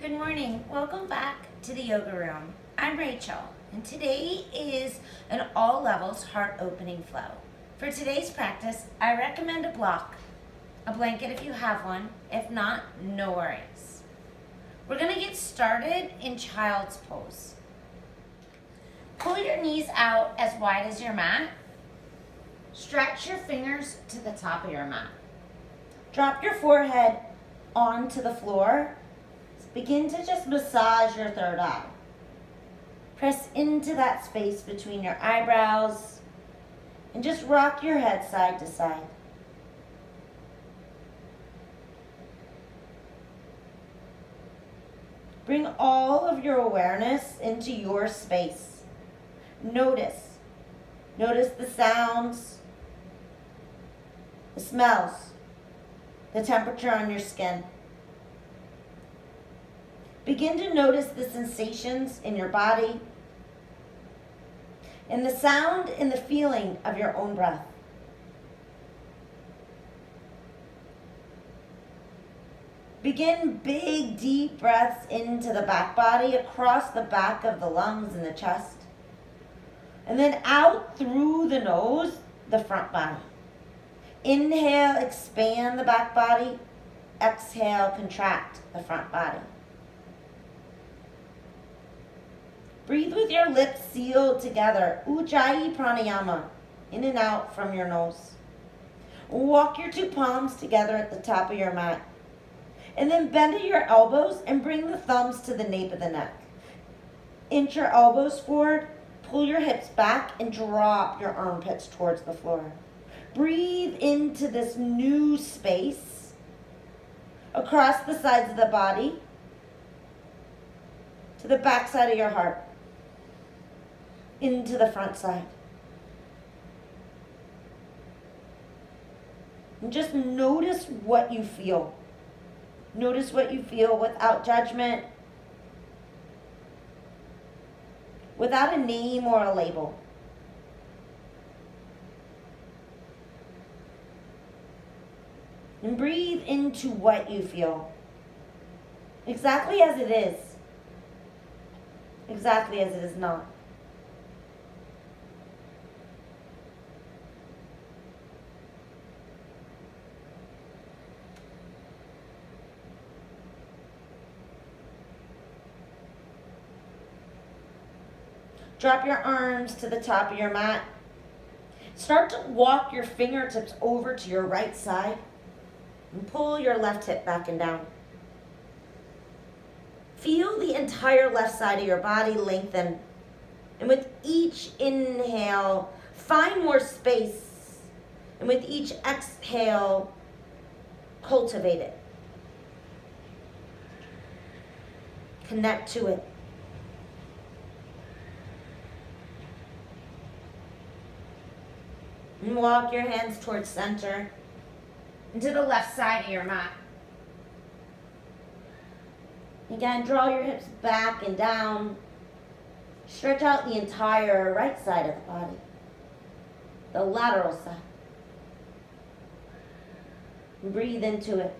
Good morning. Welcome back to the yoga room. I'm Rachel, and today is an all levels heart opening flow. For today's practice, I recommend a block, a blanket if you have one. If not, no worries. We're going to get started in child's pose. Pull your knees out as wide as your mat. Stretch your fingers to the top of your mat. Drop your forehead onto the floor. Begin to just massage your third eye. Press into that space between your eyebrows and just rock your head side to side. Bring all of your awareness into your space. Notice the sounds, the smells, the temperature on your skin. Begin to notice the sensations in your body and the sound and the feeling of your own breath. Begin big, deep breaths into the back body, across the back of the lungs and the chest. And then out through the nose, the front body. Inhale, expand the back body. Exhale, contract the front body. Breathe with your lips sealed together. Ujjayi pranayama, in and out from your nose. Walk your two palms together at the top of your mat. And then bend at your elbows and bring the thumbs to the nape of the neck. Inch your elbows forward, pull your hips back, and drop your armpits towards the floor. Breathe into this new space across the sides of the body to the back side of your heart. Into the front side. And just notice what you feel. Notice what you feel without judgment, without a name or a label. And breathe into what you feel. Exactly as it is. Exactly as it is not. Drop your arms to the top of your mat. Start to walk your fingertips over to your right side and pull your left hip back and down. Feel the entire left side of your body lengthen. And with each inhale, find more space. And with each exhale, cultivate it. Connect to it. And walk your hands towards center and to the left side of your mat. Again, draw your hips back and down. Stretch out the entire right side of the body, the lateral side. And breathe into it.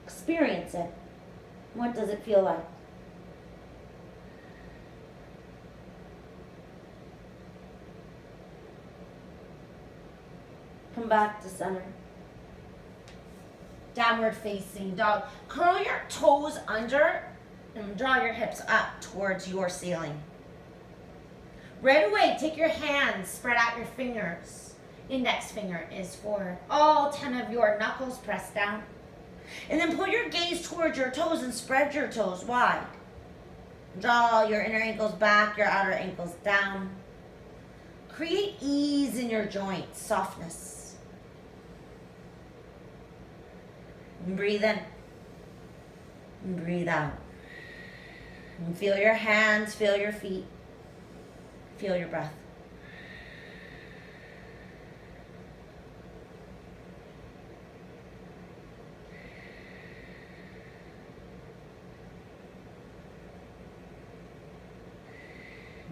Experience it. What does it feel like? Come back to center. Downward facing dog. Curl your toes under and draw your hips up towards your ceiling. Right away, take your hands, spread out your fingers. Index finger is forward. All 10 of your knuckles press down. And then pull your gaze towards your toes and spread your toes wide. Draw your inner ankles back, your outer ankles down. Create ease in your joints, softness. And breathe in. And breathe out. And feel your hands, feel your feet. Feel your breath.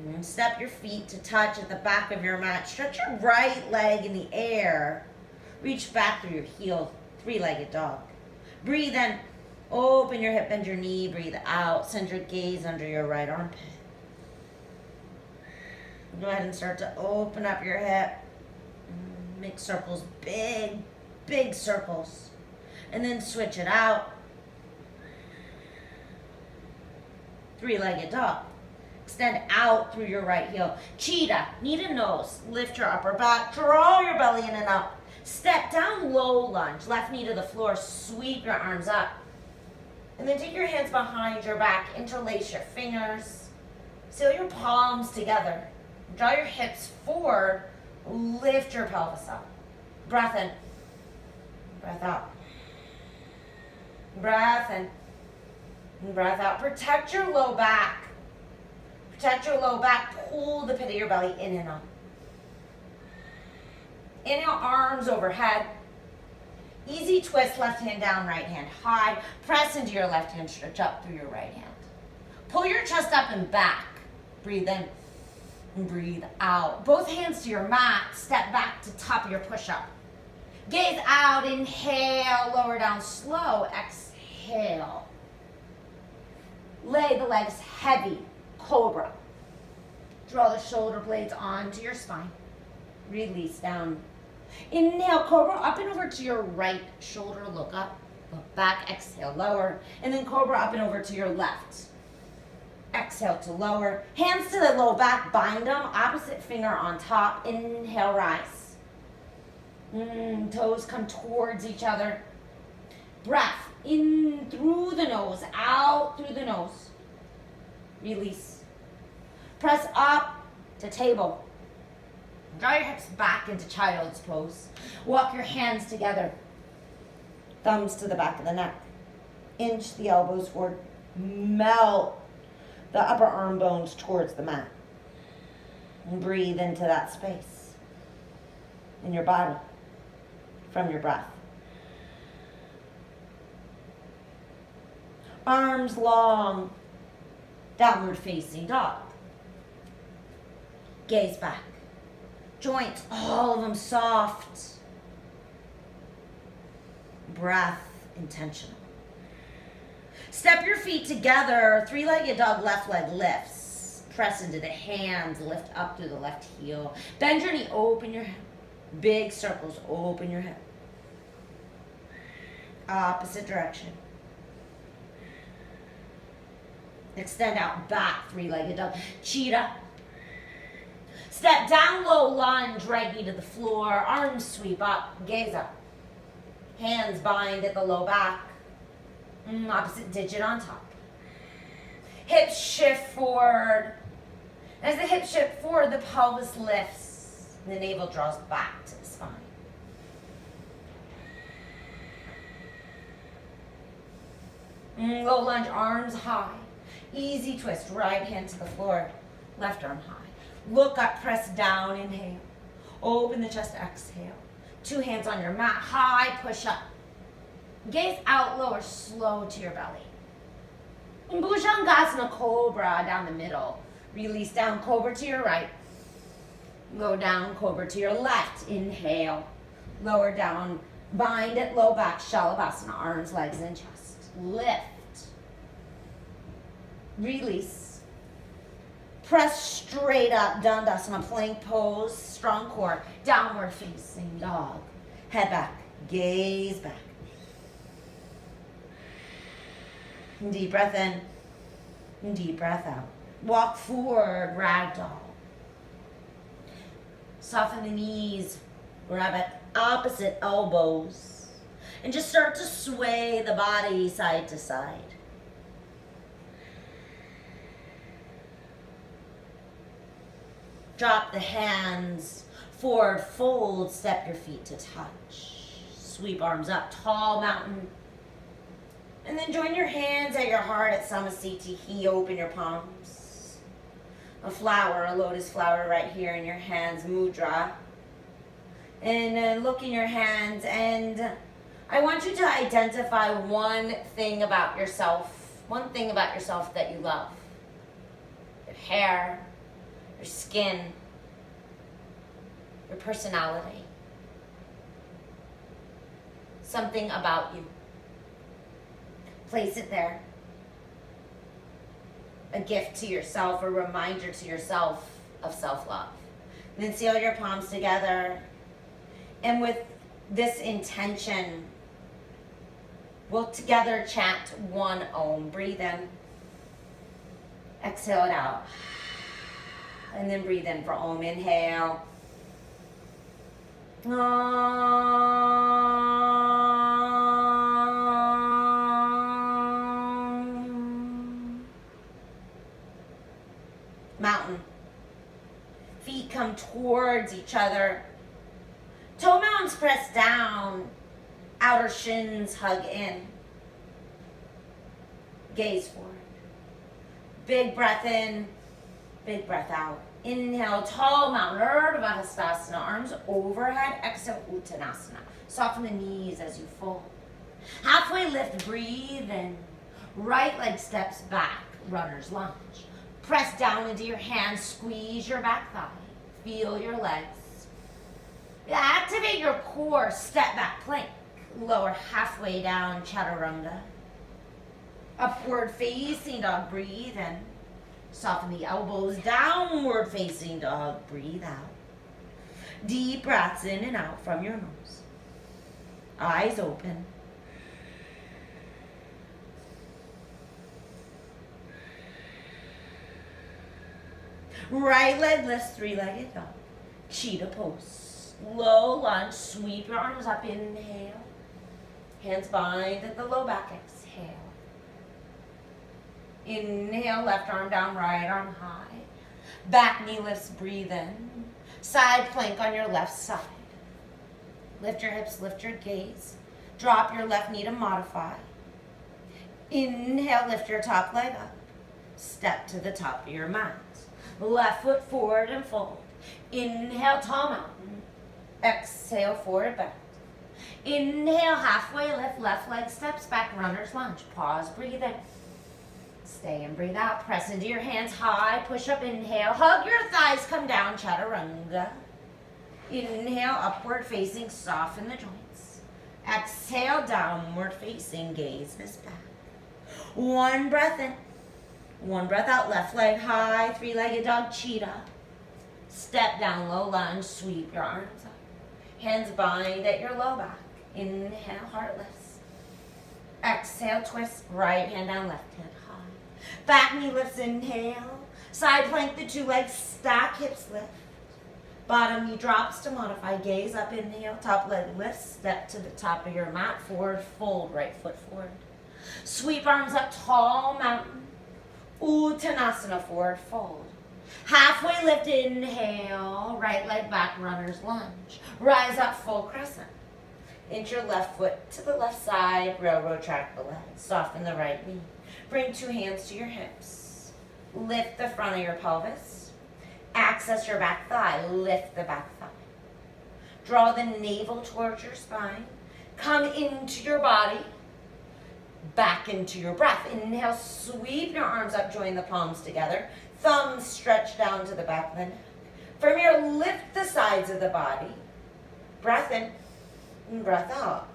And step your feet to touch at the back of your mat. Stretch your right leg in the air. Reach back through your heel, three-legged dog. Breathe in Open your hip, bend your knee, breathe out. Send your gaze under your right armpit. Go ahead and start to open up your hip. Make circles, big, big circles. And then switch it out. Three-legged dog. Extend out through your right heel. Cheetah, knee to nose. Lift your upper back. Draw your belly in and up. Step down, low lunge. Left knee to the floor. Sweep your arms up. And then take your hands behind your back. Interlace your fingers. Seal your palms together. Draw your hips forward. Lift your pelvis up. Breath in. Breath out. Breath in. And breath out. Protect your low back. Protect your low back. Pull the pit of your belly in and up. Inhale, arms overhead. Easy twist, left hand down, right hand high. Press into your left hand, stretch up through your right hand. Pull your chest up and back. Breathe in and breathe out. Both hands to your mat. Step back to top of your push-up. Gaze out, inhale, lower down slow. Exhale. Lay the legs heavy, cobra. Draw the shoulder blades onto your spine. Release down. Inhale, cobra, up and over to your right shoulder. Look up, look back, exhale, lower. And then cobra up and over to your left. Exhale to lower. Hands to the low back, bind them. Opposite finger on top. Inhale, rise. Toes come towards each other. Breath in through the nose, out through the nose. Release. Press up to table. Draw your hips back into child's pose. Walk your hands together. Thumbs to the back of the neck. Inch the elbows forward. Melt the upper arm bones towards the mat. And breathe into that space in your body from your breath. Arms long, downward facing dog. Gaze back. Joints, all of them soft. Breath intentional. Step your feet together. Three-legged dog, left leg lifts. Press into the hands, lift up through the left heel. Bend your knee, open your hip. Big circles, open your hip. Opposite direction. Extend out back, three-legged dog. Cheetah. Step down, low lunge, right knee to the floor. Arms sweep up, gaze up. Hands bind at the low back. Opposite digit on top. Hips shift forward. As the hips shift forward, the pelvis lifts. The navel draws back to the spine. Low lunge, arms high. Easy twist, right hand to the floor, left arm high. Look up, press down, inhale. Open the chest, exhale. Two hands on your mat, high, push up. Gaze out, lower, slow to your belly. Bhujangasana, cobra down the middle. Release down, cobra to your right. Go down, cobra to your left. Inhale. Lower down, bind at low back, shalabhasana, arms, legs, and chest. Lift. Release. Press straight up, Dandasana, plank pose, strong core, downward facing dog. Head back, gaze back. Deep breath in, deep breath out. Walk forward, ragdoll. Soften the knees, grab at opposite elbows. And just start to sway the body side to side. Drop the hands forward, fold, step your feet to touch. Sweep arms up, tall mountain. And then join your hands at your heart at Samasthiti. Open your palms. A flower, a lotus flower right here in your hands, mudra. And then look in your hands, and I want you to identify one thing about yourself that you love. Your hair, your skin, your personality. Something about you. Place it there. A gift to yourself, a reminder to yourself of self-love. And then seal your palms together. And with this intention, we'll together chant one Om. Breathe in. Exhale it out. And then breathe in for Om. Inhale. Mountain. Feet come towards each other. Toe mountains press down. Outer shins hug in. Gaze forward. Big breath in. Big breath out. Inhale, tall mountain, Urdhva Hastasana, arms overhead. Exhale, Uttanasana. Soften the knees as you fold. Halfway lift, breathe in. Right leg steps back, runner's lunge. Press down into your hands, squeeze your back thigh. Feel your legs. Activate your core, step back plank. Lower halfway down, Chaturanga. Upward facing dog, breathe in. Soften the elbows, downward facing dog, breathe out. Deep breaths in and out from your nose. Eyes open. Right leg lifts, three-legged dog. Cheetah pose. Low lunge, sweep your arms up, inhale. Hands bind at the low back, exhale. Inhale, left arm down, right arm high. Back knee lifts, breathe in. Side plank on your left side. Lift your hips, lift your gaze. Drop your left knee to modify. Inhale, lift your top leg up. Step to the top of your mat. Left foot forward and fold. Inhale, tall mountain. Exhale, forward bend. Inhale, halfway lift, left leg steps back, runner's lunge. Pause, breathe in. Stay and breathe out. Press into your hands high. Push up, inhale. Hug your thighs, come down, Chaturanga. Inhale, upward facing, soften the joints. Exhale, downward facing, gaze this back. One breath in. One breath out, left leg high, three-legged dog, cheetah. Step down, low lunge, sweep your arms up. Hands bind at your low back. Inhale, heart lifts. Exhale, twist, right hand down, left hand high. Back knee lifts, inhale. Side plank, the two legs stack, hips lift. Bottom knee drops to modify, gaze up, inhale. Top leg lifts, step to the top of your mat, forward fold, right foot forward. Sweep arms up, tall mountain. Uttanasana, forward fold. Halfway lift, inhale. Right leg back, runner's lunge. Rise up, full crescent. Inch your left foot to the left side, railroad track the legs. Soften the right knee. Bring two hands to your hips. Lift the front of your pelvis. Access your back thigh. Lift the back thigh. Draw the navel towards your spine. Come into your body. Back into your breath. Inhale, sweep your arms up, join the palms together. Thumbs stretch down to the back of the neck. From here, lift the sides of the body. Breath in and breath out.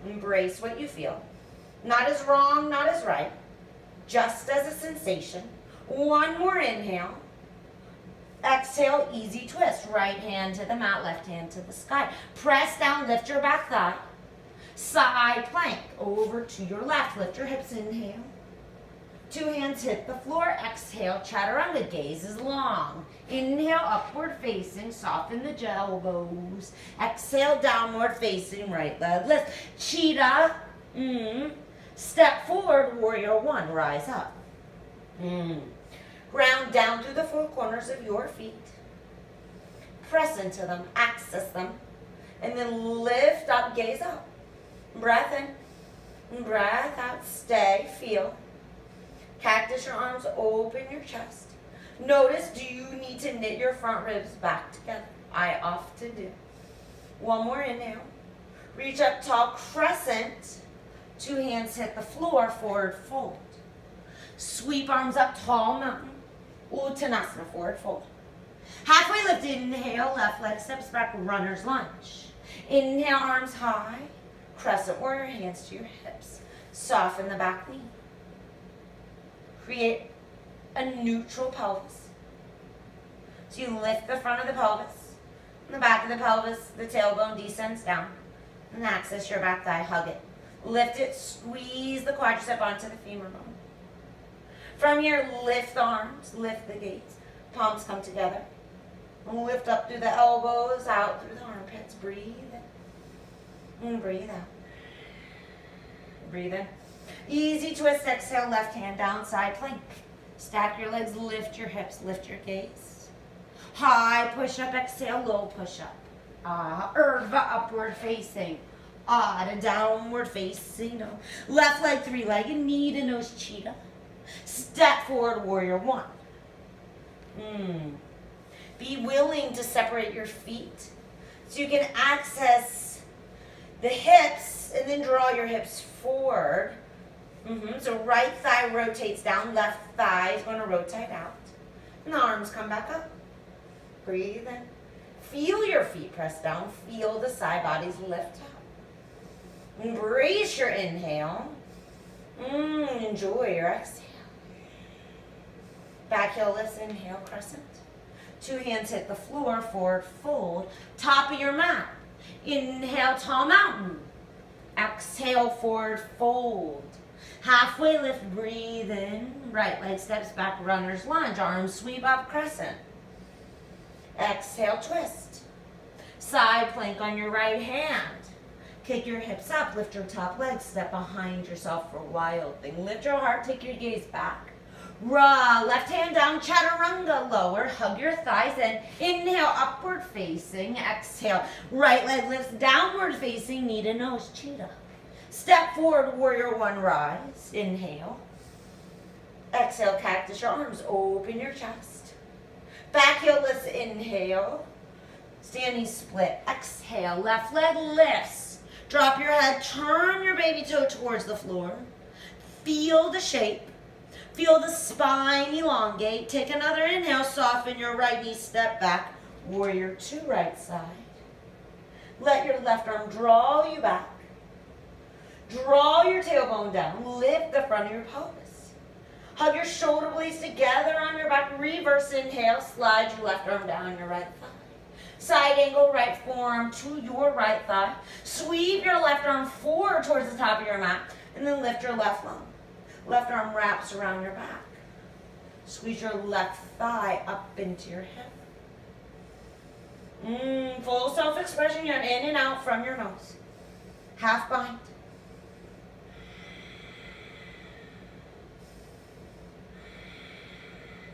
Embrace what you feel. Not as wrong, not as right. Just as a sensation. One more inhale. Exhale, easy twist. Right hand to the mat, left hand to the sky. Press down, lift your back thigh. Side plank over to your left. Lift your hips, inhale. Two hands hit the floor. Exhale, Chaturanga, gaze is long. Inhale, upward facing, soften the elbows. Exhale, downward facing, right leg lift. Cheetah, step forward, warrior one, rise up. Ground down through the four corners of your feet. Press into them, access them, and then lift up, gaze up. Breath in, breath out, stay, feel. Cactus your arms, open your chest. Notice, do you need to knit your front ribs back together? I often do. One more inhale. Reach up tall, crescent. Two hands hit the floor, forward fold. Sweep arms up, tall mountain. Uttanasana, forward fold. Halfway lift, inhale, left leg steps back, runner's lunge. Inhale, arms high. Crescent warrior, hands to your hips. Soften the back knee. Create a neutral pelvis. So you lift the front of the pelvis, and the back of the pelvis, the tailbone descends down, and access your back thigh, hug it. Lift it, squeeze the quadricep onto the femur bone. From here, lift the arms, lift the gaze. Palms come together. Lift up through the elbows, out through the armpits. Breathe in, and breathe out. Breathe in. Easy twist, exhale, left hand down, side plank. Stack your legs, lift your hips, lift your gaze. High push-up, exhale, low push-up. Urdhva, upward facing. To downward facing. No. Left leg, three-legged, knee to nose, cheetah. Step forward, warrior one. Be willing to separate your feet so you can access the hips and then draw your hips forward. So right thigh rotates down, left thigh is going to rotate out. And the arms come back up. Breathe in. Feel your feet press down. Feel the side bodies lift up. Embrace your inhale. Enjoy your exhale. Back heel lifts, inhale, crescent. Two hands hit the floor, forward fold. Top of your mat. Inhale, tall mountain. Exhale, forward fold. Halfway lift, breathe in. Right leg steps back, runner's lunge. Arms sweep up, crescent. Exhale, twist. Side plank on your right hand. Kick your hips up, lift your top leg, step behind yourself for wild thing. Lift your heart, take your gaze back. Left hand down, chaturanga, lower, hug your thighs in. Inhale, upward facing, exhale. Right leg lifts, downward facing, knee to nose, cheetah. Step forward, warrior one, rise. Inhale. Exhale, cactus your arms, open your chest. Back heel lifts, inhale. Standing split, exhale. Left leg lifts. Drop your head, turn your baby toe towards the floor. Feel the shape. Feel the spine elongate. Take another inhale, soften your right knee, step back. Warrior two, right side. Let your left arm draw you back. Draw your tailbone down. Lift the front of your pelvis. Hug your shoulder blades together on your back. Reverse inhale, slide your left arm down your right thigh. Side angle, right forearm to your right thigh. Sweep your left arm forward towards the top of your mat, and then lift your left lung. Left arm wraps around your back. Squeeze your left thigh up into your hip. Full self-expression. You're in and out from your nose. Half bind.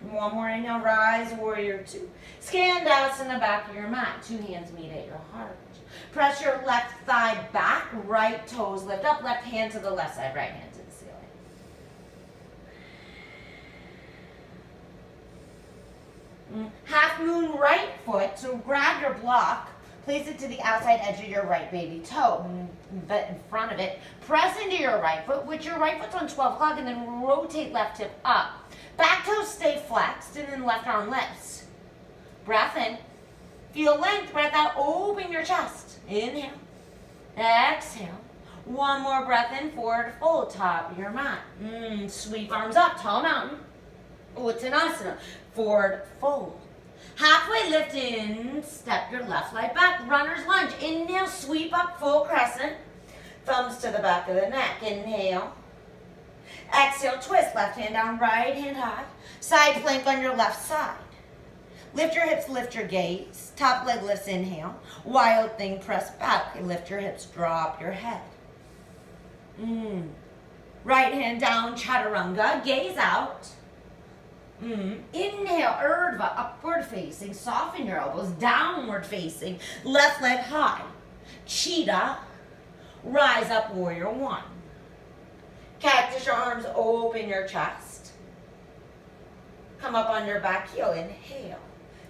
One more inhale, rise, warrior two. Scan down in the back of your mat. Two hands meet at your heart. Press your left thigh back, right toes lift up, left hand to the left side, right hand to the ceiling. Half moon right foot, so grab your block, place it to the outside edge of your right baby toe, but in front of it. Press into your right foot, with your right foot's on 12 o'clock, and then rotate left hip up. Back toes stay flexed, and then left arm lifts. Breath in. Feel length, breath out, open your chest. Inhale. Exhale. One more breath in, forward fold, top of your mat. Sweep arms up, tall mountain. Uttanasana, forward fold. Halfway lift in, step your left leg back, runner's lunge. Inhale, sweep up, full crescent. Thumbs to the back of the neck. Inhale. Exhale, twist, left hand down, right hand high. Side plank on your left side. Lift your hips, lift your gaze. Top leg lifts, inhale. Wild thing, press back. Lift your hips, drop your head. Right hand down, chaturanga, gaze out. Inhale, urdhva, upward facing. Soften your elbows, downward facing. Left leg high. Cheetah, rise up, warrior one. Cactus your arms, open your chest. Come up on your back heel, inhale.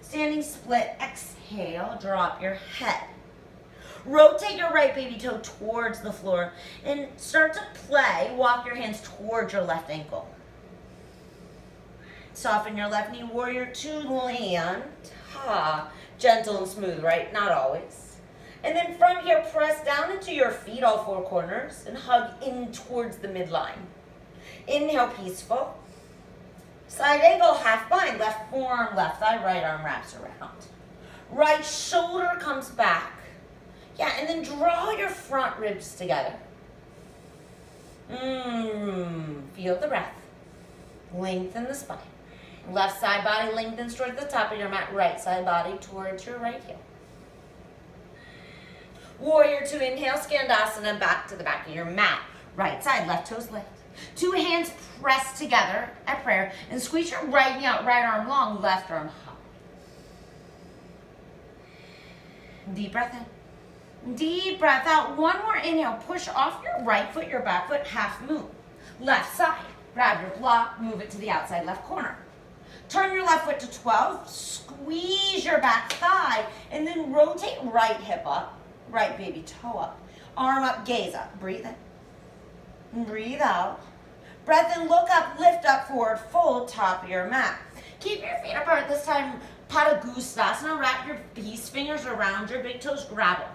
Standing split, exhale, drop your head. Rotate your right baby toe towards the floor and start to play. Walk your hands towards your left ankle. Soften your left knee, warrior two, land. Gentle and smooth, right? Not always. And then from here, press down and to your feet, all four corners, and hug in towards the midline. Inhale, peaceful. Side angle, half bind. Left forearm, left thigh, right arm wraps around. Right shoulder comes back. Yeah, and then draw your front ribs together. Feel the breath. Lengthen the spine. Left side body lengthens towards the top of your mat. Right side body towards your right heel. Warrior two, inhale, Skandasana, back to the back of your mat. Right side, left toes lift. Two hands press together at prayer and squeeze your right knee out, right arm long, left arm high. Deep breath in. Deep breath out. One more inhale. Push off your right foot, your back foot, half move. Left side. Grab your block, move it to the outside left corner. Turn your left foot to 12. Squeeze your back thigh and then rotate right hip up, right baby toe up. Arm up, gaze up. Breathe in. Breathe out. Breath in, look up, lift up, forward, fold, top of your mat. Keep your feet apart this time. Padagustasana, wrap your peace fingers around your big toes, grab them.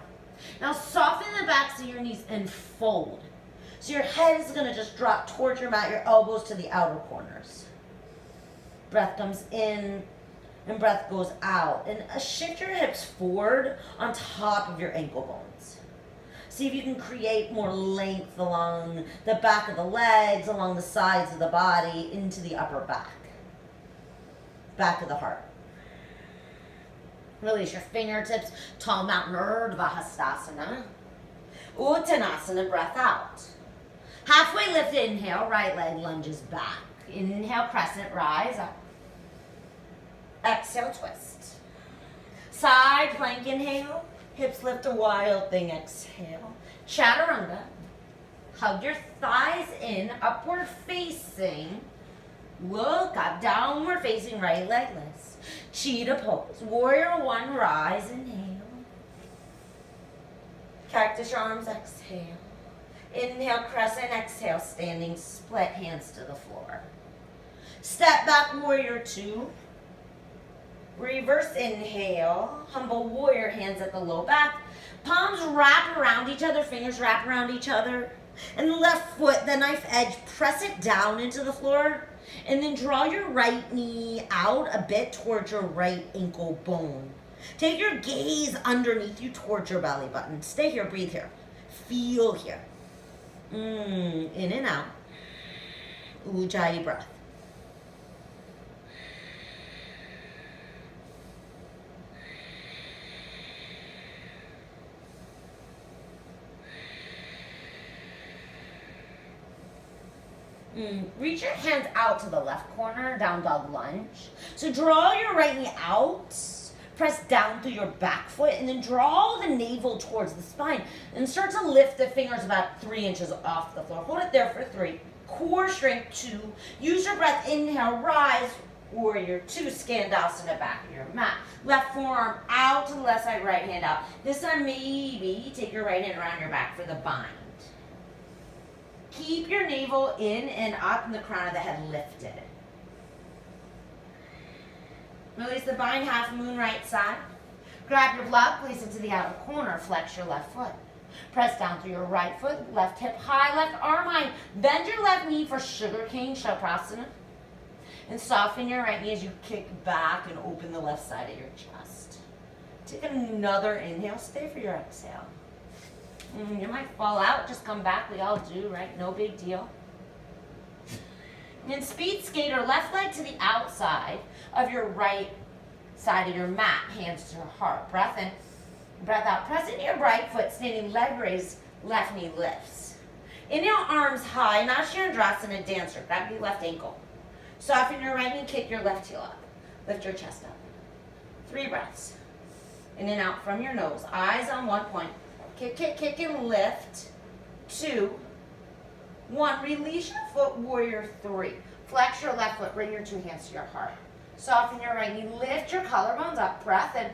Now soften the backs of your knees and fold. So your head is gonna just drop towards your mat, your elbows to the outer corners. Breath comes in and breath goes out. And shift your hips forward on top of your ankle bones. See if you can create more length along the back of the legs, along the sides of the body, into the upper back. Back of the heart. Release your fingertips, tall mountain Urdhva Hastasana. Uttanasana, breath out. Halfway lift, inhale, right leg lunges back. Inhale, crescent, rise up. Exhale, twist. Side plank, inhale. Hips lift a wild thing, exhale. Chaturanga. Hug your thighs in, upward facing. Look up, downward facing, right leg lifts. Cheetah pose. Warrior one, rise, inhale. Cactus your arms, exhale. Inhale, crescent, exhale, standing split, hands to the floor. Step back, warrior two. Reverse inhale, humble warrior, hands at the low back. Palms wrap around each other, fingers wrap around each other. And the left foot, the knife edge, press it down into the floor. And then draw your right knee out a bit towards your right ankle bone. Take your gaze underneath you towards your belly button. Stay here, breathe here. Feel here. In and out. Ujjayi breath. Reach your hands out to the left corner, down dog lunge. So draw your right knee out, press down through your back foot, and then draw the navel towards the spine. And start to lift the fingers about 3 inches off the floor. Hold it there for 3. Core strength, 2. Use your breath, inhale, rise, warrior 2, Skandasana, back of your mat. Left forearm out to the left side, right hand out. This time maybe take your right hand around your back for the bind. Keep your navel in and up and the crown of the head lifted. Release the bind, half moon right side. Grab your block, place it to the outer corner, flex your left foot. Press down through your right foot, left hip high, left arm high. Bend your left knee for sugarcane Chakrasana. And soften your right knee as you kick back and open the left side of your chest. Take another inhale, stay for your exhale. You might fall out, just come back, we all do, right? No big deal. And speed skater, left leg to the outside of your right side of your mat, hands to your heart. Breath in, breath out. Press into your right foot, standing leg raise, left knee lifts. Inhale, arms high, Nashendrasana, dancer. Grab your left ankle. Soften your right knee, kick your left heel up. Lift your chest up. 3 breaths. In and out from your nose, eyes on one point. Kick, kick, kick, and lift. 2, 1. Release your foot, warrior 3. Flex your left foot, bring your 2 hands to your heart. Soften your right knee, lift your collarbones up, breath in,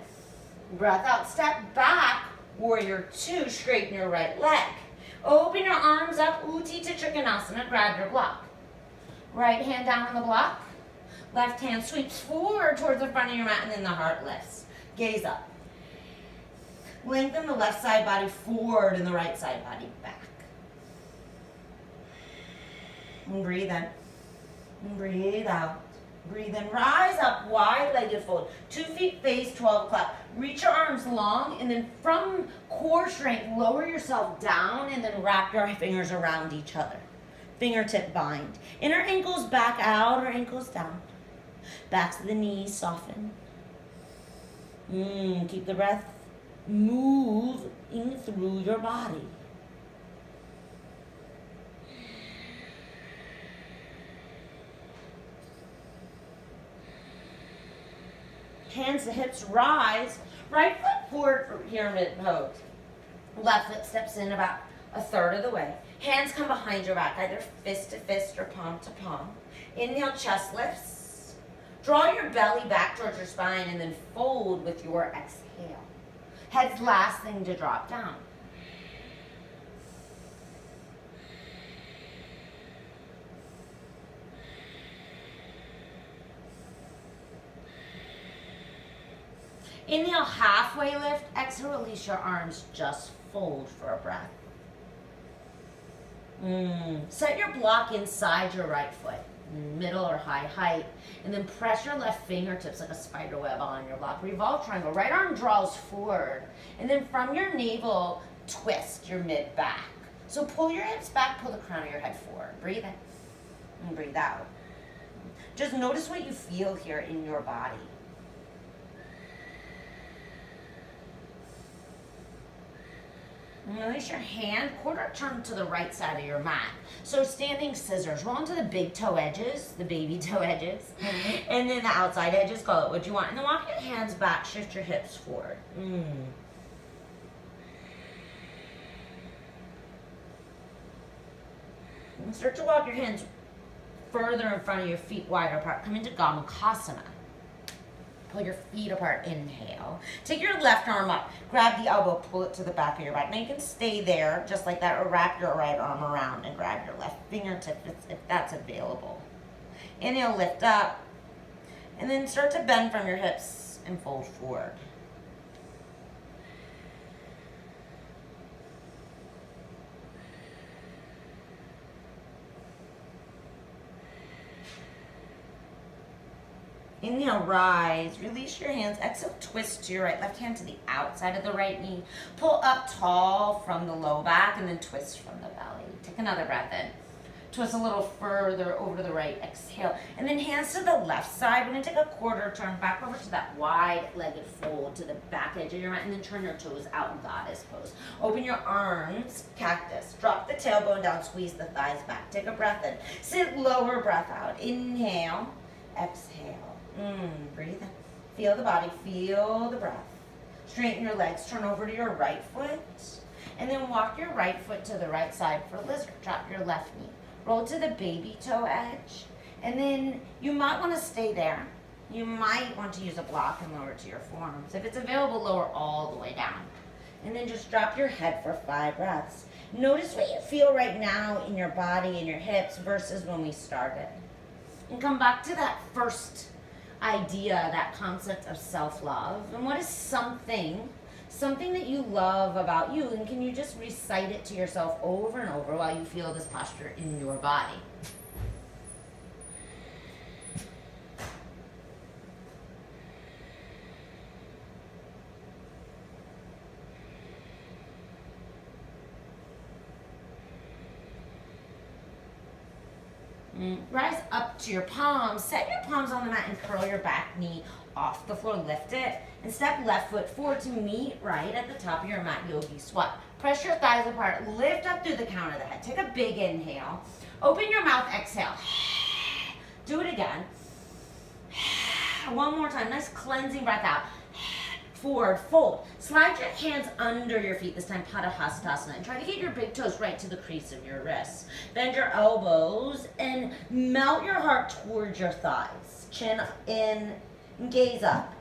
breath out. Step back, warrior 2, straighten your right leg. Open your arms up, Utthita Trikonasana, grab your block. Right hand down on the block. Left hand sweeps forward towards the front of your mat, and then the heart lifts. Gaze up. Lengthen the left side body forward and the right side body back. And breathe in. And breathe out. Breathe in. Rise up, wide-legged fold. 2 feet face 12 o'clock. Reach your arms long, and then from core strength, lower yourself down, and then wrap your fingers around each other. Fingertip bind. Inner ankles back out or ankles down. Backs of the knees soften. Keep the breath moving through your body. Hands to hips, rise. Right foot forward for pyramid pose. Left foot steps in about a third of the way. Hands come behind your back, either fist to fist or palm to palm. Inhale, chest lifts. Draw your belly back towards your spine and then fold with your exhale. Head's last thing to drop down. Inhale, halfway lift. Exhale, release your arms. Just fold for a breath. Set your block inside your right foot, middle or high height, and then press your left fingertips like a spider web on your block. Revolve triangle. Right arm draws forward, and then from your navel, twist your mid back. So pull your hips back, pull the crown of your head forward. Breathe in and breathe out. Just notice what you feel here in your body. Release your hand, quarter turn to the right side of your mat. So standing scissors, roll into the big toe edges, the baby toe edges, and then the outside edges, call it what you want. And then walk your hands back, shift your hips forward. And start to walk your hands further in front of your feet, wider apart. Come into Gomukhasana. Pull your feet apart, inhale. Take your left arm up, grab the elbow, pull it to the back of your back. Now you can stay there just like that or wrap your right arm around and grab your left fingertip if that's available. Inhale, lift up, and then start to bend from your hips and fold forward. Inhale, rise, release your hands. Exhale, twist to your right. Left hand to the outside of the right knee. Pull up tall from the low back and then twist from the belly. Take another breath in. Twist a little further over to the right. Exhale. And then hands to the left side. We're going to take a quarter turn back over to that wide-legged fold to the back edge of your mat and then turn your toes out in goddess pose. Open your arms, cactus. Drop the tailbone down, squeeze the thighs back. Take a breath in. Sit lower breath out. Inhale, exhale. Breathe in. Feel the body, feel the breath. Straighten your legs, turn over to your right foot, and then walk your right foot to the right side for lizard. Drop your left knee. Roll to the baby toe edge, and then you might want to stay there. You might want to use a block and lower to your forearms. If it's available, lower all the way down. And then just drop your head for 5 breaths. Notice what you feel right now in your body and your hips versus when we started. And come back to that first idea, that concept of self-love, and what is something that you love about you, and can you just recite it to yourself over and over while you feel this posture in your body? Rise up to your palms. Set your palms on the mat and curl your back knee off the floor. Lift it and step left foot forward to meet right at the top of your mat, yogi squat. Press your thighs apart. Lift up through the crown of the head. Take a big inhale. Open your mouth. Exhale. Do it again. One more time. Nice cleansing breath out. Forward fold. Slide your hands under your feet, this time Padahastasana, and try to get your big toes right to the crease of your wrists. Bend your elbows and melt your heart towards your thighs. Chin in, gaze up.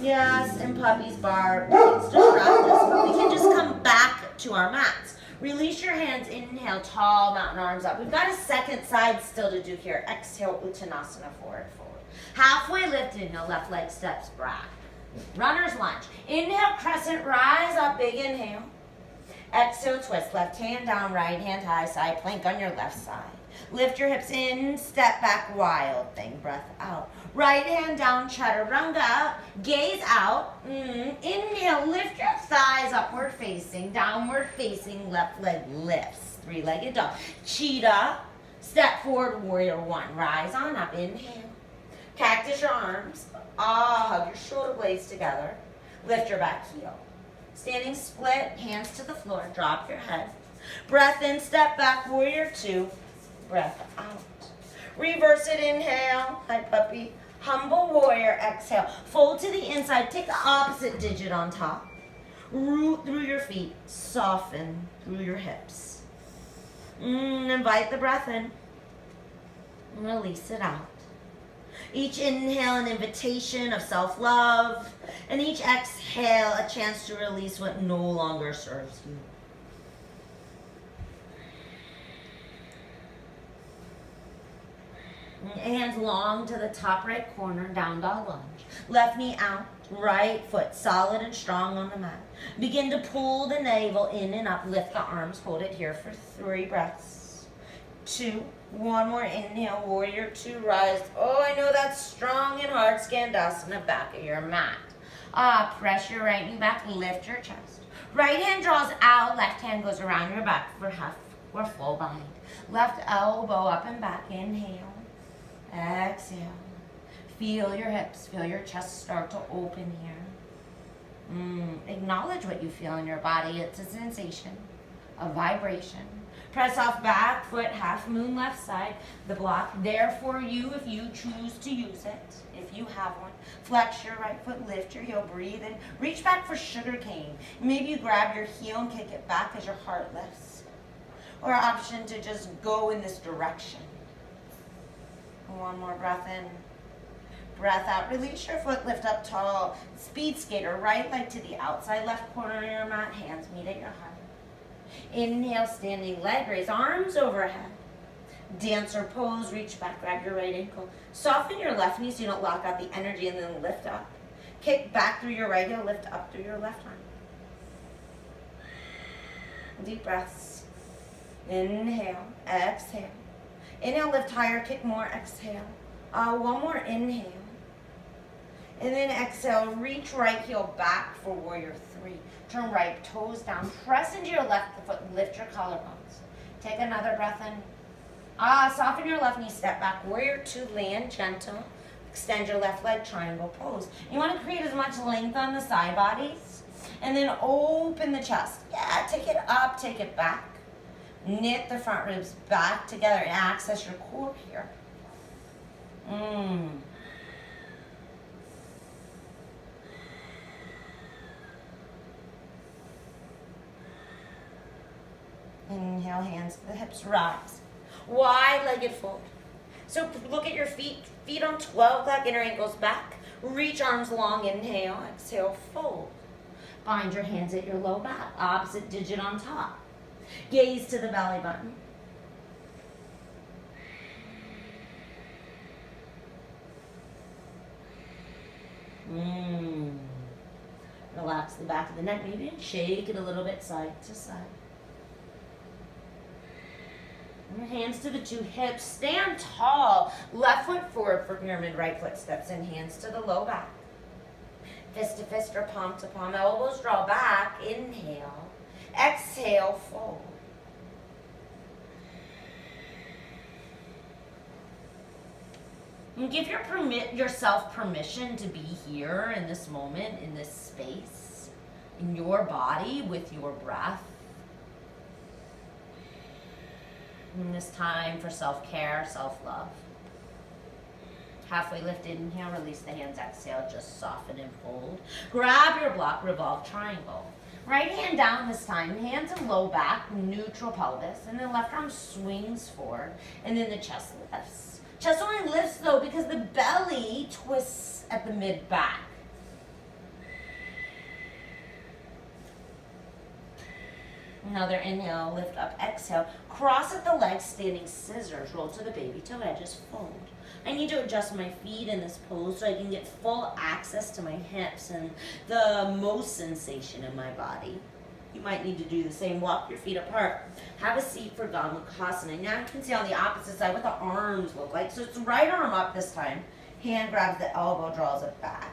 Yes, and puppies bark. It's distract us, but we can just come back to our mats. Release your hands, inhale, tall mountain arms up. We've got a second side still to do here. Exhale, Uttanasana, forward, forward. Halfway lift, inhale, left leg steps back. Runner's lunge. Inhale, crescent, rise up, big inhale. Exhale, twist, left hand down, right hand high, side plank on your left side. Lift your hips in, step back, wild thing, breath out. Right hand down, chaturanga, gaze out. Inhale, lift your thighs, upward facing, downward facing, left leg lifts. Three-legged dog. Cheetah, step forward, warrior one. Rise on up, inhale. Cactus your arms. Hug your shoulder blades together. Lift your back heel. Standing split, hands to the floor, drop your head. Breath in, step back, warrior two. Breath out. Reverse it, inhale, hi puppy. Humble warrior, exhale. Fold to the inside, take the opposite digit on top. Root through your feet, soften through your hips. Invite the breath in. Release it out. Each inhale, an invitation of self-love. And each exhale, a chance to release what no longer serves you. Hands long to the top right corner, down dog lunge. Left knee out, right foot solid and strong on the mat. Begin to pull the navel in and up. Lift the arms, hold it here for 3 breaths. 2, one more inhale, warrior two, rise. Oh, I know that's strong and hard. Skandasana, back of your mat. Press your right knee back, lift your chest. Right hand draws out, left hand goes around your back for half or full bind. Left elbow up and back, inhale. Exhale. Feel your hips, feel your chest start to open here. Acknowledge what you feel in your body. It's a sensation, a vibration. Press off back foot, half moon left side. The block there for you if you choose to use it, if you have one. Flex your right foot, lift your heel, breathe in. Reach back for sugar cane. Maybe you grab your heel and kick it back as your heart lifts. Or option to just go in this direction. One more breath in. Breath out. Release your foot, lift up tall. Speed skater, right leg to the outside left corner of your mat. Hands meet at your heart. Inhale, standing leg raise, arms overhead. Dancer pose, reach back, grab your right ankle. Soften your left knee so you don't lock out the energy and then lift up. Kick back through your right heel, lift up through your left arm. Deep breaths. Inhale, exhale. Inhale, lift higher, kick more, exhale. One more inhale. And then exhale, reach right heel back for warrior three. Turn right toes down, press into your left foot, lift your collarbones. Take another breath in. Soften your left knee, step back, warrior two, land gentle. Extend your left leg, triangle pose. You want to create as much length on the side bodies. And then open the chest. Yeah, take it up, take it back. Knit the front ribs back together and access your core here. Inhale, hands to the hips, rise. Wide-legged fold. So look at your feet. Feet on 12 o'clock, inner ankles back. Reach arms long, inhale, exhale, fold. Bind your hands at your low back, opposite digit on top. Gaze to the belly button. Relax the back of the neck, maybe, and shake it a little bit side to side. Hands to the two hips. Stand tall. Left foot forward for pyramid. Right foot steps in. Hands to the low back. Fist to fist or palm to palm. Elbows draw back. Inhale. Exhale. Fold. And give yourself permission to be here in this moment, in this space, in your body with your breath. In this time for self-care, self-love. Halfway lifted, inhale, release the hands, exhale, just soften and fold. Grab your block, revolve triangle. Right hand down this time, hands in low back, neutral pelvis, and then left arm swings forward, and then the chest lifts. Chest only lifts though because the belly twists at the Another inhale, lift up, exhale. Cross at the legs, standing scissors. Roll to the baby toe edges, fold. I need to adjust my feet in this pose so I can get full access to my hips and the most sensation in my body. You might need to do the same. Walk your feet apart. Have a seat for Gomukhasana. Now you can see on the opposite side what the arms look like. So it's right arm up this time. Hand grabs the elbow, draws it back.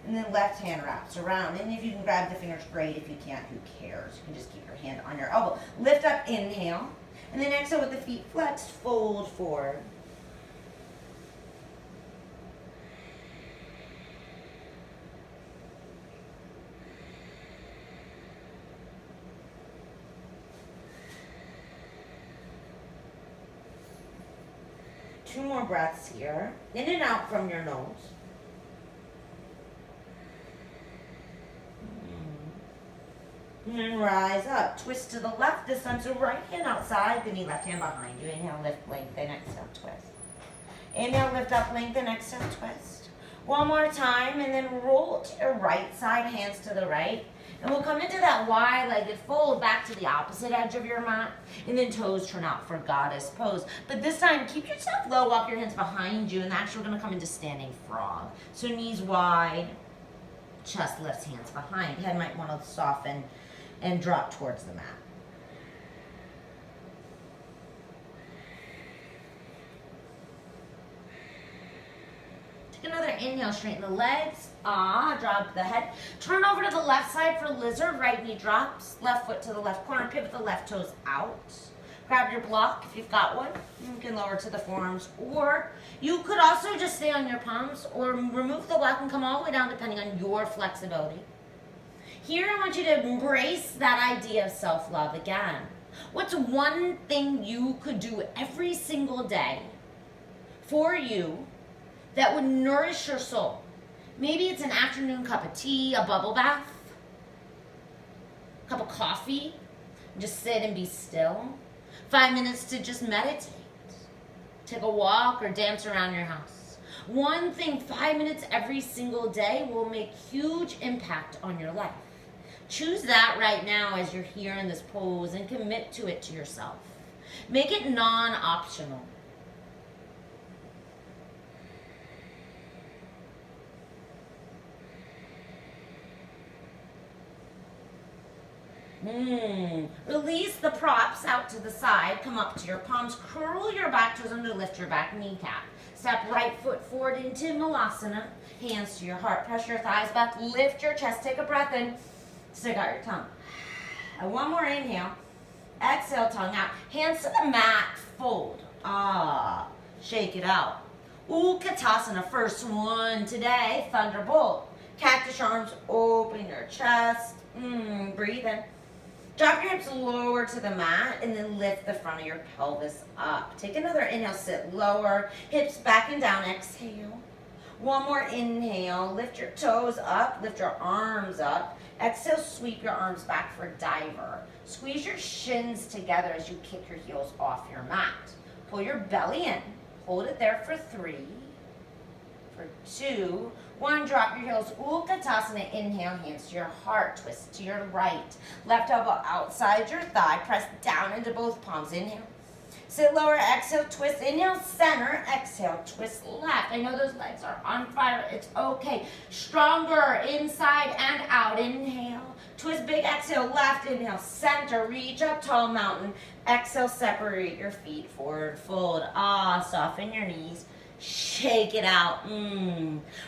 And then left hand wraps around. And if you can grab the fingers, great. If you can't, who cares? You can just keep your hand on your elbow. Lift up, inhale. And then exhale with the feet flexed, fold forward. Two more breaths here. In and out from your nose. And then rise up. Twist to the left this time. So right hand outside, the knee, left hand behind you. Inhale, lift, lengthen, exhale, twist. Inhale, lift up, lengthen, exhale, twist. One more time, and then roll to your right side, hands to the right. And we'll come into that wide-legged fold back to the opposite edge of your mat. And then toes turn out for goddess pose. But this time, keep yourself low, walk your hands behind you, and actually we're going to come into standing frog. So knees wide, chest lifts, hands behind. Head might want to soften and drop towards the mat. Take another inhale, straighten the legs. Drop the head. Turn over to the left side for lizard. Right knee drops. Left foot to the left corner. Pivot the left toes out. Grab your block if you've got one. You can lower to the forearms. Or you could also just stay on your palms or remove the block and come all the way down depending on your flexibility. Here I want you to embrace that idea of self-love again. What's one thing you could do every single day for you that would nourish your soul? Maybe it's an afternoon cup of tea, a bubble bath, a cup of coffee, just sit and be still. 5 minutes to just meditate. Take a walk or dance around your house. One thing, 5 minutes every single day will make huge impact on your life. Choose that right now as you're here in this pose and commit to it to yourself. Make it non-optional. Release the props out to the side. Come up to your palms. Curl your back toes under. Lift your back kneecap. Step right foot forward into Malasana. Hands to your heart. Press your thighs back. Lift your chest. Take a breath in. Stick out your tongue. And one more inhale. Exhale, tongue out. Hands to the mat. Fold. Shake it out. Utkatasana. First one today. Thunderbolt. Cactus arms. Open your chest. Breathe in. Drop your hips lower to the mat and then lift the front of your pelvis up. Take another inhale, sit lower, hips back and down, exhale. One more inhale, lift your toes up, lift your arms up. Exhale, sweep your arms back for diver. Squeeze your shins together as you kick your heels off your mat. Pull your belly in, hold it there for 3, for 2, 1, drop your heels, Utkatasana, inhale, hands to your heart, twist to your right. Left elbow outside your thigh, press down into both palms, inhale. Sit lower, exhale, twist, inhale, center, exhale, twist left. I know those legs are on fire, it's okay. Stronger, inside and out, inhale. Twist big, exhale, left, inhale, center, reach up, tall mountain. Exhale, separate your feet, forward fold. Soften your knees. Shake it out.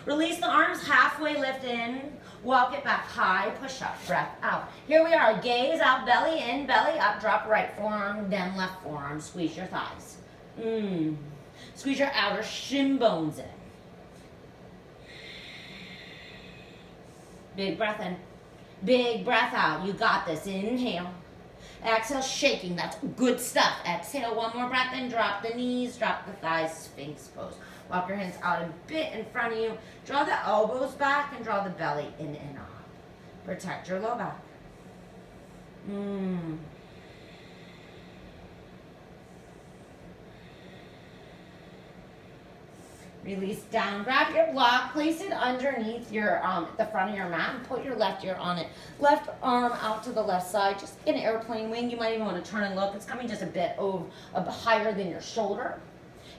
Release the arms, halfway lift in. Walk it back high, push up, breath out. Here we are, gaze out, belly in, belly up. Drop right forearm, then left forearm. Squeeze your thighs. Squeeze your outer shin bones in. Big breath in. Big breath out. You got this. Inhale. Exhale, shaking. That's good stuff. Exhale, one more breath in. Drop the knees, drop the thighs, Sphinx pose. Walk your hands out a bit in front of you. Draw the elbows back and draw the belly in and up. Protect your low back. Release down. Grab your block, place it underneath your the front of your mat, and put your left ear on it. Left arm out to the left side, just an airplane wing. You might even want to turn and look. It's coming just a bit higher than your shoulder.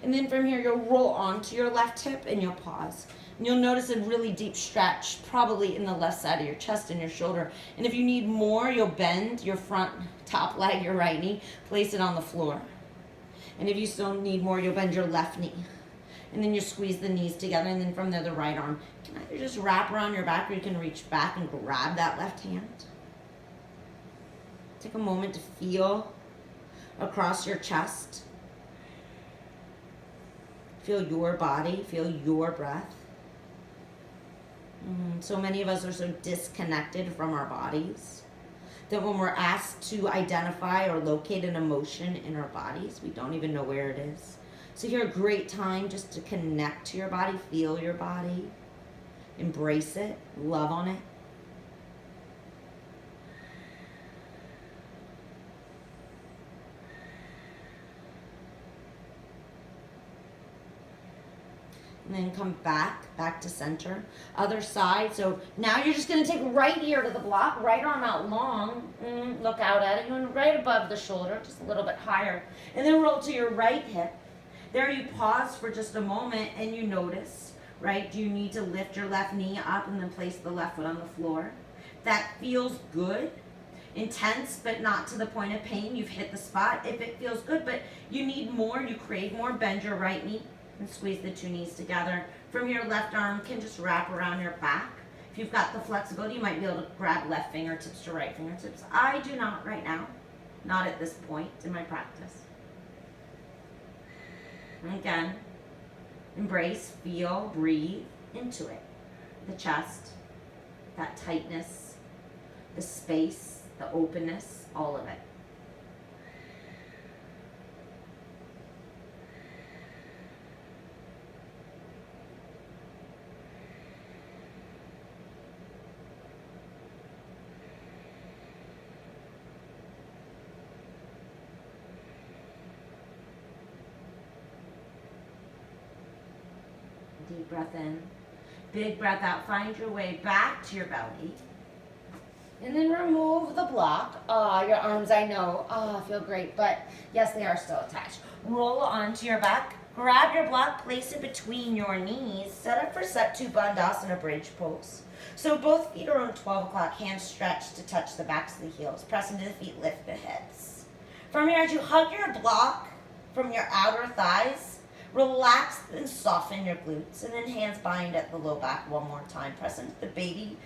And then from here, you'll roll onto your left hip and you'll pause. And you'll notice a really deep stretch, probably in the left side of your chest and your shoulder. And if you need more, you'll bend your front top leg, your right knee, place it on the floor. And if you still need more, you'll bend your left knee. And then you squeeze the knees together, and then from there, the right arm can either just wrap around your back, or you can reach back and grab that left hand. Take a moment to feel across your chest. Feel your body, feel your breath. So many of us are so disconnected from our bodies that when we're asked to identify or locate an emotion in our bodies, we don't even know where it is. So here, a great time just to connect to your body, feel your body, embrace it, love on it. And then come back to center. Other side. So now you're just going to take right ear to the block, right arm out long. Look out at it. You want right above the shoulder, just a little bit higher. And then roll to your right hip. There you pause for just a moment and you notice, right? Do you need to lift your left knee up and then place the left foot on the floor? That feels good, intense, but not to the point of pain. You've hit the spot. If it feels good, but you need more, you crave more, bend your right knee and squeeze the two knees together. From your left arm can just wrap around your back. If you've got the flexibility, you might be able to grab left fingertips to right fingertips. I do not right now, not at this point in my practice. And again, embrace, feel, breathe into it. The chest, that tightness, the space, the openness, all of it. Deep breath in, big breath out. Find your way back to your belly. And then remove the block. Your arms, I know, feel great, but yes, they are still attached. Roll onto your back. Grab your block, place it between your knees. Set up for set 2 Bandhasana bridge pose. So both feet are on 12 o'clock, hands stretched to touch the backs of the heels. Press into the feet, lift the hips. From here, as you hug your block from your outer thighs, relax and soften your glutes, and then hands bind at the low back one more time. Press into the baby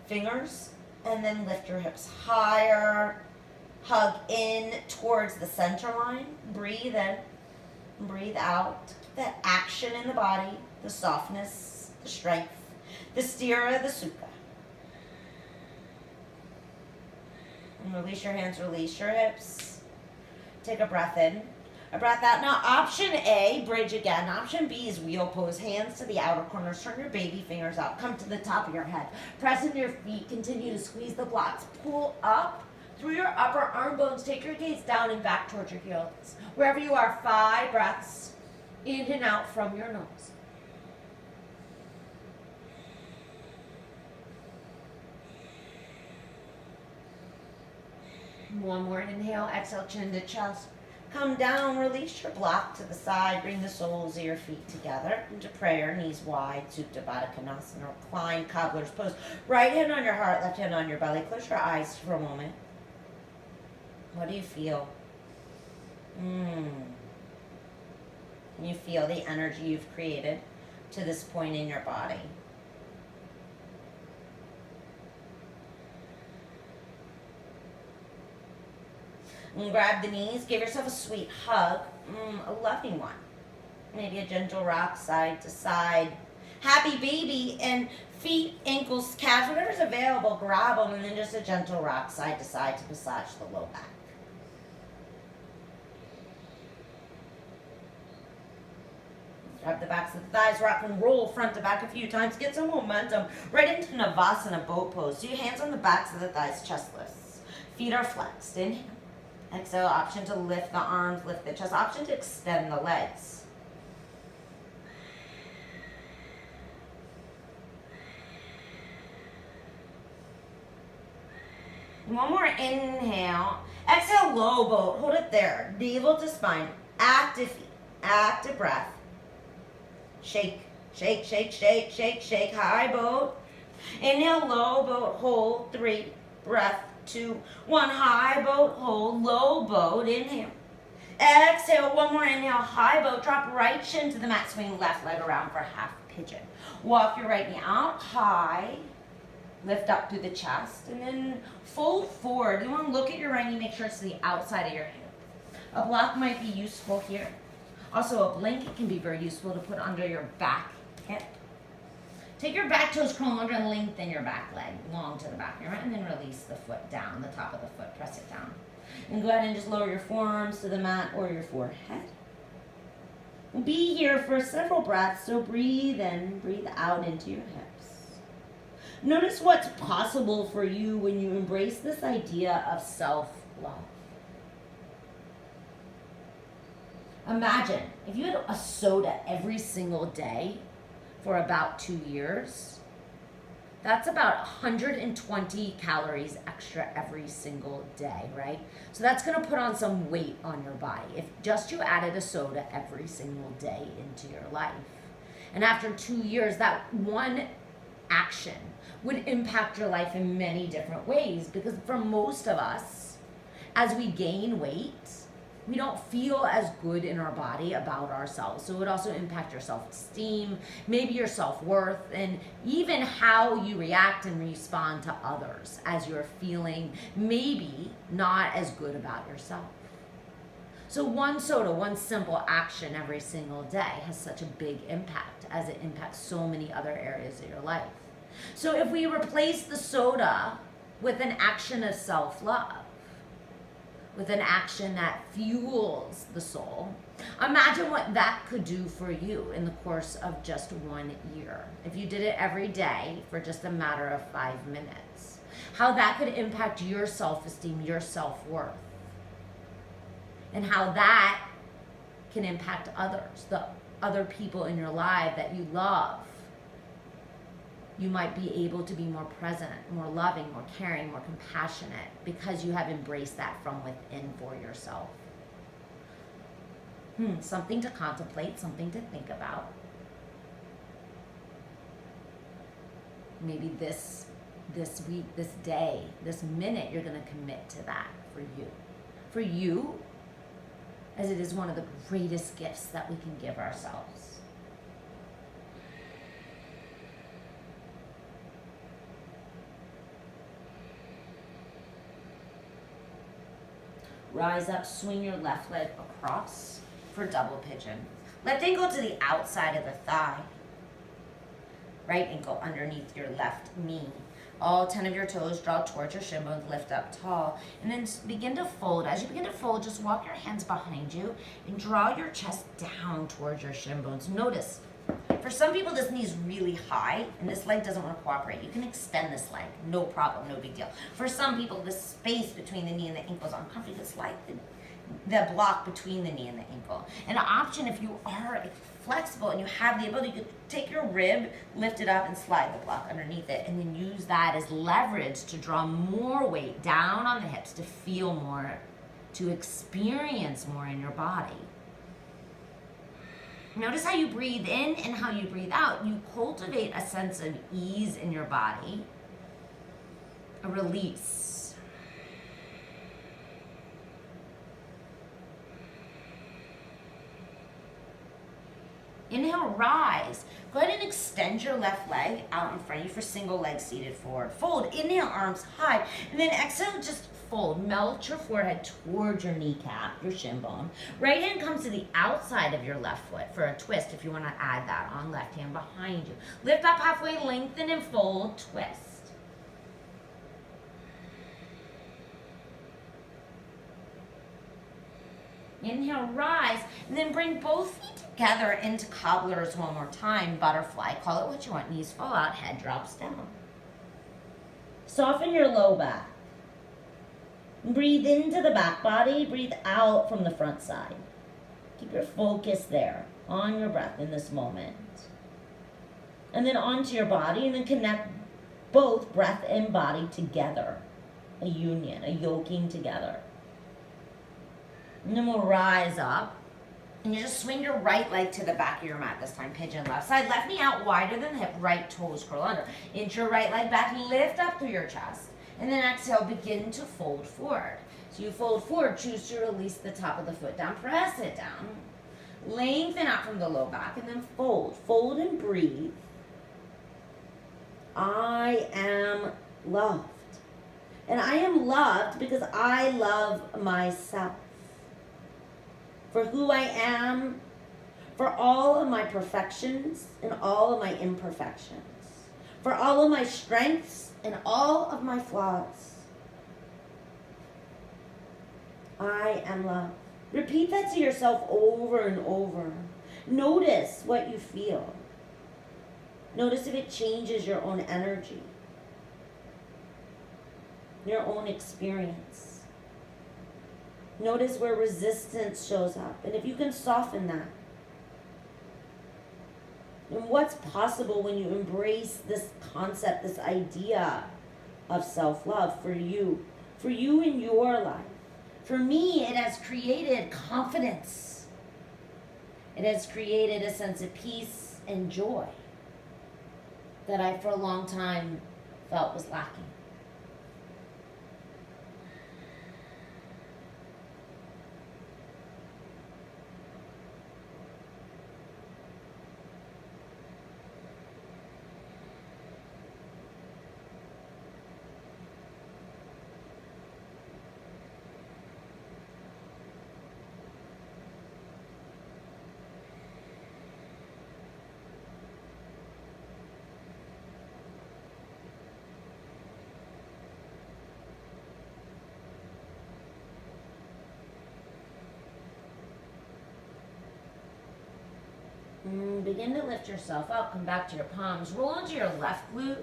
fingers, and then lift your hips higher. Hug in towards the center line. Breathe in, breathe out. That action in the body, the softness, the strength, the stira, the sukha. And release your hands, release your hips. Take a breath in. A breath out. Now, option A, bridge again. Option B is wheel pose. Hands to the outer corners. Turn your baby fingers out. Come to the top of your head. Press into your feet. Continue to squeeze the blocks. Pull up through your upper arm bones. Take your gaze down and back towards your heels. Wherever you are, 5 breaths in and out from your nose. One more inhale. Exhale, chin to chest. Come down, release your block to the side, bring the soles of your feet together into prayer, knees wide, Supta Baddha Konasana, recline, cobbler's pose. Right hand on your heart, left hand on your belly. Close your eyes for a moment. What do you feel? Can you feel the energy you've created to this point in your body? And grab the knees, give yourself a sweet hug, a loving one. Maybe a gentle rock side to side. Happy baby, and feet, ankles, calves, whatever's available, grab them, and then just a gentle rock side to massage the low back. Grab the backs of the thighs, rock and roll front to back a few times. Get some momentum right into Navasana boat pose. Do your hands on the backs of the thighs, chest lifts. Feet are flexed. Inhale. Exhale, option to lift the arms, lift the chest. Option to extend the legs. And one more inhale. Exhale, low boat. Hold it there. Navel to spine. Active feet. Active breath. Shake, shake, shake, shake, shake, shake. High boat. Inhale, low boat. Hold. 3. Breath. 2. 1. High boat. Hold. Low boat. Inhale. Exhale. One more inhale. High boat. Drop right shin to the mat. Swing left leg around for half pigeon. Walk your right knee out high. Lift up through the chest. And then fold forward. You want to look at your right knee. Make sure it's to the outside of your hip. A block might be useful here. Also, a blanket can be very useful to put under your back hip. Take your back toes, curl under, and lengthen your back leg long to the back of your right, and then release the foot down, the top of the foot. Press it down. And go ahead and just lower your forearms to the mat or your forehead. Be here for several breaths, so breathe in, breathe out into your hips. Notice what's possible for you when you embrace this idea of self-love. Imagine if you had a soda every single day for about 2 years, that's about 120 calories extra every single day, right? So that's going to put on some weight on your body if just you added a soda every single day into your life. And after 2 years, that one action would impact your life in many different ways, because for most of us, as we gain weight, we don't feel as good in our body about ourselves. So it would also impact your self-esteem, maybe your self-worth, and even how you react and respond to others as you're feeling maybe not as good about yourself. So one soda, one simple action every single day has such a big impact, as it impacts so many other areas of your life. So if we replace the soda with an action of self-love, with an action that fuels the soul, imagine what that could do for you in the course of just 1 year. If you did it every day for just a matter of 5 minutes, how that could impact your self-esteem, your self-worth, and how that can impact others, the other people in your life that you love. You might be able to be more present, more loving, more caring, more compassionate, because you have embraced that from within for yourself. Something to contemplate, something to think about. Maybe this week, this day, this minute, you're going to commit to that for you. For you, as it is one of the greatest gifts that we can give ourselves. Rise up, swing your left leg across for double pigeon. Left ankle to the outside of the thigh. Right ankle underneath your left knee. All 10 of your toes draw towards your shin bones, lift up tall. And then begin to fold. As you begin to fold, just walk your hands behind you and draw your chest down towards your shin bones. Notice, for some people, this knee is really high and this leg doesn't want to cooperate. You can extend this leg, no problem, no big deal. For some people, the space between the knee and the ankle is uncomfortable. It's like the block between the knee and the ankle. An option, if you are flexible and you have the ability, you could take your rib, lift it up, and slide the block underneath it, and then use that as leverage to draw more weight down on the hips, to feel more, to experience more in your body. Notice how you breathe in and how you breathe out. You cultivate a sense of ease in your body, a release. Inhale, rise. Go ahead and extend your left leg out in front of you for single leg seated forward. Fold, inhale, arms high. And then exhale, just fold. Melt your forehead towards your kneecap, your shin bone. Right hand comes to the outside of your left foot for a twist if you want to add that on. Left hand behind you. Lift up halfway, lengthen and fold, twist. Inhale, rise, and then bring both feet together into cobblers one more time. Butterfly, call it what you want. Knees fall out, head drops down. Soften your low back. Breathe into the back body, breathe out from the front side. Keep your focus there on your breath in this moment. And then onto your body, and then connect both breath and body together. a union, a yoking together. And then we'll rise up. And you just swing your right leg to the back of your mat this time. Pigeon left side. Left knee out wider than the hip. Right toes curl under. Inch your right leg back. Lift up through your chest. And then exhale. Begin to fold forward. So you fold forward. Choose to release the top of the foot down. Press it down. Lengthen out from the low back. And then fold. Fold and breathe. I am loved. And I am loved because I love myself. For who I am, for all of my perfections and all of my imperfections, for all of my strengths and all of my flaws. I am loved. Repeat that to yourself over and over. Notice what you feel. Notice if it changes your own energy, your own experience. Notice where resistance shows up, and if you can soften that. And what's possible when you embrace this concept, this idea of self-love for you in your life. For me, it has created confidence. It has created a sense of peace and joy that I, for a long time, felt was lacking. Begin to lift yourself up. Come back to your palms. Roll onto your left glute.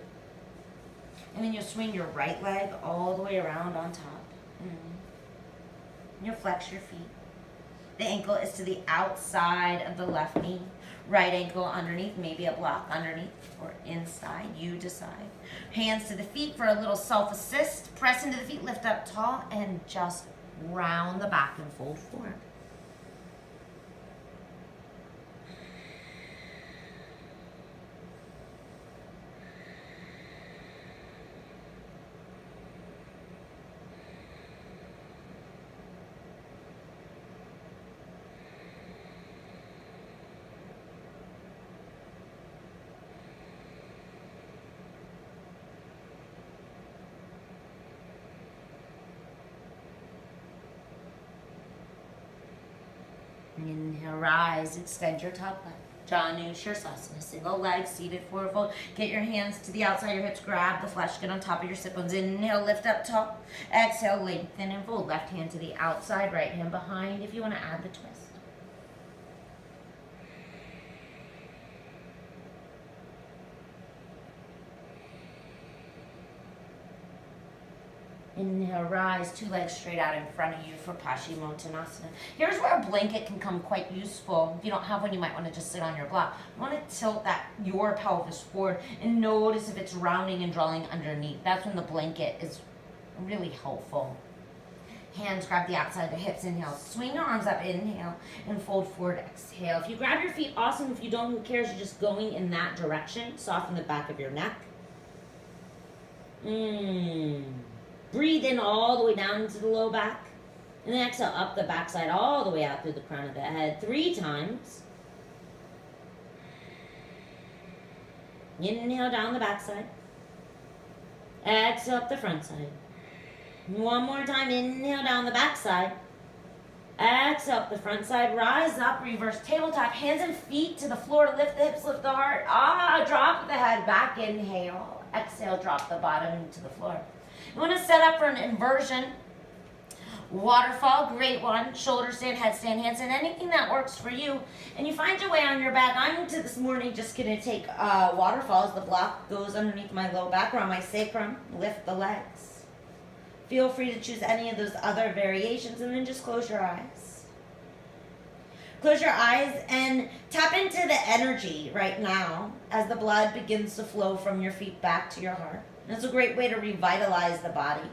And then you'll swing your right leg all the way around on top. You'll flex your feet. The ankle is to the outside of the left knee. Right ankle underneath, maybe a block underneath or inside. You decide. Hands to the feet for a little self-assist. Press into the feet, lift up tall, and just round the back and fold forward. Inhale, rise, extend your top leg. Janu Shirsasana, single leg, seated forward fold. Get your hands to the outside of your hips, grab the flesh, get on top of your sit bones. Inhale, lift up tall. Exhale, lengthen and fold. Left hand to the outside, right hand behind if you want to add the twist. Inhale, rise, two legs straight out in front of you for Paschimottanasana. Here's where a blanket can come quite useful. If you don't have one, you might want to just sit on your block. You want to tilt your pelvis forward and notice if it's rounding and drawing underneath. That's when the blanket is really helpful. Hands grab the outside of the hips. Inhale, swing your arms up. Inhale, and fold forward. Exhale. If you grab your feet, awesome. If you don't, who cares? You're just going in that direction. Soften the back of your neck. Breathe in all the way down into the low back. And then exhale up the backside all the way out through the crown of the head 3 times. Inhale down the backside. Exhale up the front side. One more time. Inhale down the backside. Exhale up the front side. Rise up. Reverse tabletop. Hands and feet to the floor. Lift the hips. Lift the heart. Drop the head back. Inhale. Exhale. Drop the bottom into the floor. You want to set up for an inversion. Waterfall, great one. Shoulder stand, headstand, handstand, anything that works for you. And you find your way on your back. I'm this morning just going to take waterfall as the block goes underneath my low back or on my sacrum. Lift the legs. Feel free to choose any of those other variations and then just close your eyes. Close your eyes and tap into the energy right now as the blood begins to flow from your feet back to your heart. It's a great way to revitalize the body.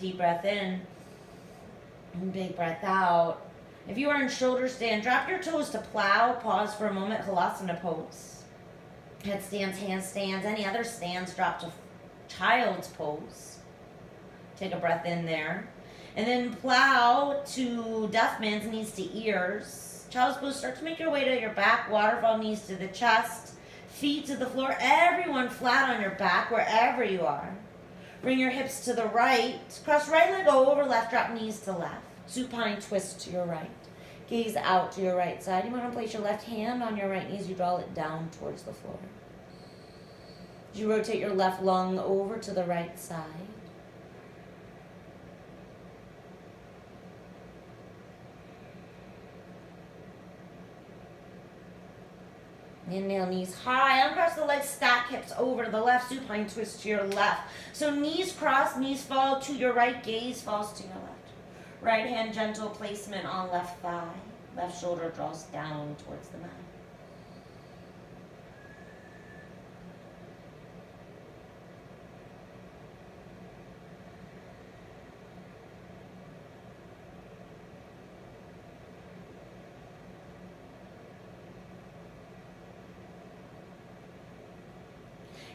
Deep breath in. And big breath out. If you are in shoulder stand, drop your toes to plow. Pause for a moment. Halasana pose. Headstands, handstands, any other stands, drop to child's pose. Take a breath in there. And then plow to deaf man's knees to ears. Child's pose, start to make your way to your back. Waterfall, knees to the chest. Feet to the floor. Everyone flat on your back wherever you are. Bring your hips to the right. Cross right leg over, left, drop knees to left. Supine twist to your right. Gaze out to your right side. You want to place your left hand on your right knee as you draw it down towards the floor. As you rotate your left lung over to the right side. Inhale, knees high. Uncross the legs, stack hips over to the left. Supine twist to your left. So knees cross, knees fall to your right. Gaze falls to your left. Right hand gentle placement on left thigh. Left shoulder draws down towards the mat.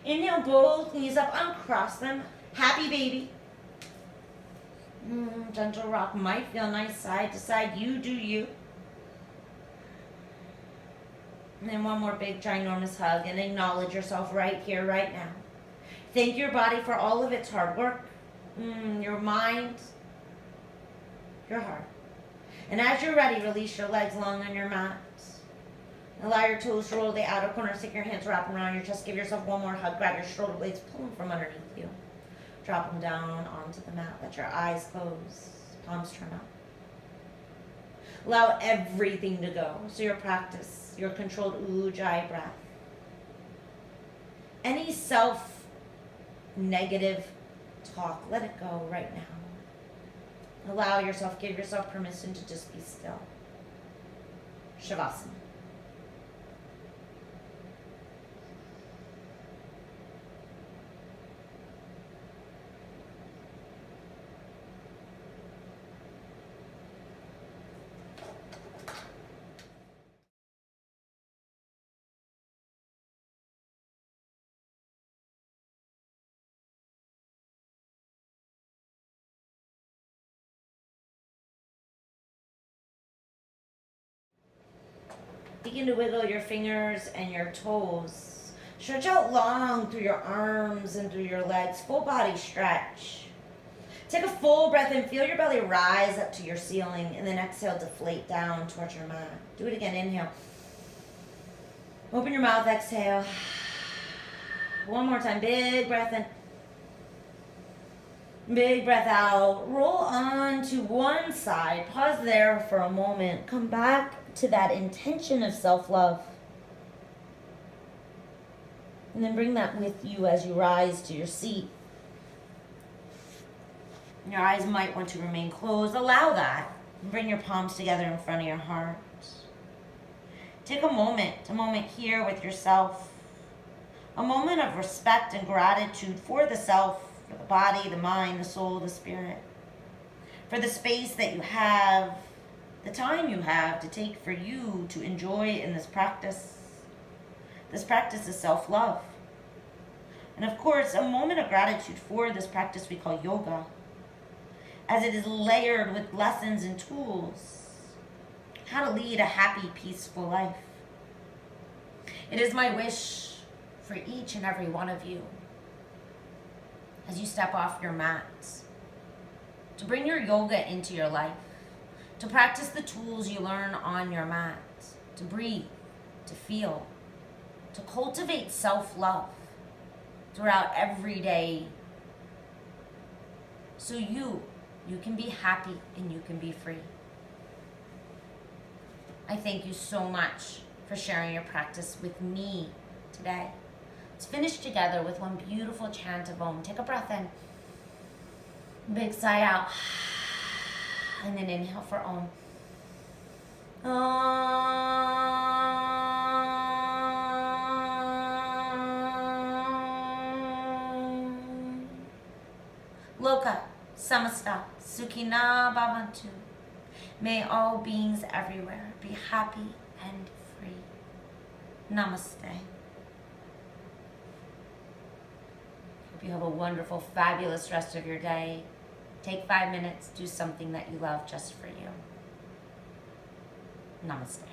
Inhale, both knees up, uncross them. Happy baby. Gentle rock might feel nice side to side. You do you. And then one more big ginormous hug and acknowledge yourself right here, right now. Thank your body for all of its hard work. Your mind, your heart. And as you're ready, release your legs long on your mat. Allow your toes to roll to the outer corners. Take your hands, wrap them around your chest. Give yourself one more hug. Grab your shoulder blades, pull them from underneath you. Drop them down onto the mat. Let your eyes close. Palms turn up. Allow everything to go. So your practice, your controlled ujjayi breath. Any self-negative talk, let it go right now. Allow yourself, give yourself permission to just be still. Shavasana. Begin to wiggle your fingers and your toes. Stretch out long through your arms and through your legs. Full body stretch. Take a full breath in. Feel your belly rise up to your ceiling. And then exhale, deflate down towards your mat. Do it again. Inhale. Open your mouth. Exhale. One more time. Big breath in. Big breath out. Roll on to one side. Pause there for a moment. Come back to that intention of self-love. And then bring that with you as you rise to your seat. Your eyes might want to remain closed. Allow that. Bring your palms together in front of your heart. Take a moment here with yourself. A moment of respect and gratitude for the self, for the body, the mind, the soul, the spirit. For the space that you have, the time you have to take for you to enjoy in this practice. This practice is self-love. And of course, a moment of gratitude for this practice we call yoga, as it is layered with lessons and tools, how to lead a happy, peaceful life. It is my wish for each and every one of you, as you step off your mats, to bring your yoga into your life, to practice the tools you learn on your mat, to breathe, to feel, to cultivate self-love throughout every day, so you can be happy and you can be free. I thank you so much for sharing your practice with me today. Let's finish together with one beautiful chant of Om. Take a breath in. Big sigh out. And then inhale for Om. Om. Loka. Samasta Sukhina Bhavantu. May all beings everywhere be happy and free. Namaste. Hope you have a wonderful, fabulous rest of your day. Take 5 minutes, do something that you love just for you. Namaste.